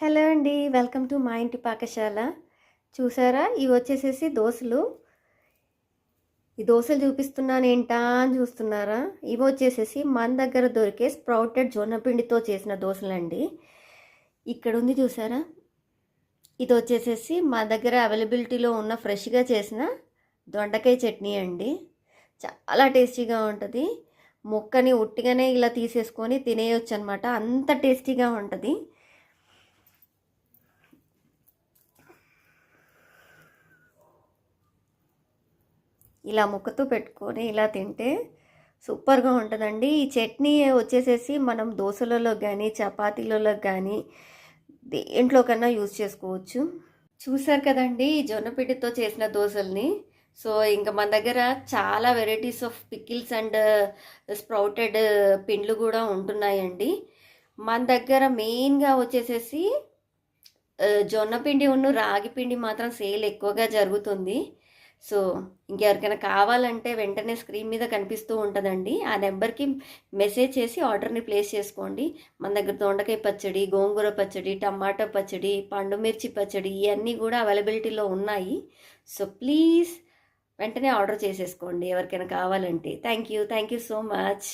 Hello అండి. Welcome to మా ఇంటి పాకశాల. చూసారా? ఇవి వచ్చేసేసి దోసలు. ఈ దోసలు చూపిస్తున్నానేంటా అని చూస్తున్నారా? ఇవి వచ్చేసేసి మన దగ్గర దొరికే స్ప్రౌటెడ్ జొన్న పిండితో చేసిన దోసలండి. ఇక్కడ ఉంది చూసారా? ఇది వచ్చేసేసి మా దగ్గర అవైలబిలిటీలో ఉన్న ఫ్రెష్గా చేసిన దొండకాయ చట్నీ అండి. చాలా టేస్టీగా ఉంటుంది. ముక్కని ఉట్టిగానే ఇలా తీసేసుకొని తినేయొచ్చు అనమాట. అంత టేస్టీగా ఉంటుంది. ఇలా ముక్కతో పెట్టుకొని ఇలా తింటే సూపర్గా ఉంటుందండి. ఈ చట్నీ వచ్చేసేసి మనం దోశలలో కానీ చపాతీలలో కానీ దేంట్లో కన్నా యూజ్ చేసుకోవచ్చు. చూసారు కదండి ఈ జొన్నపిండితో చేసిన దోశల్ని. సో ఇంకా మన దగ్గర చాలా varieties of pickles and sprouted పిండ్లు కూడా ఉంటున్నాయండి. మన దగ్గర మెయిన్గా వచ్చేసేసి జొన్నపిండి రాగి పిండి మాత్రం సేల్ ఎక్కువగా జరుగుతుంది. సో ఇంకెవరికైనా కావాలంటే వెంటనే స్క్రీన్ మీద కనిపిస్తూ ఉంటుందండి. ఆ నెంబర్కి మెసేజ్ చేసి ఆర్డర్ని ప్లేస్ చేసుకోండి. మన దగ్గర దొండకాయ పచ్చడి, గోంగూర పచ్చడి, టమాటా పచ్చడి, పండు మిర్చి పచ్చడి ఇవన్నీ కూడా అవైలబిలిటీలో ఉన్నాయి. సో ప్లీజ్ వెంటనే ఆర్డర్ చేసేసుకోండి ఎవరికైనా కావాలంటే. Thank you so much.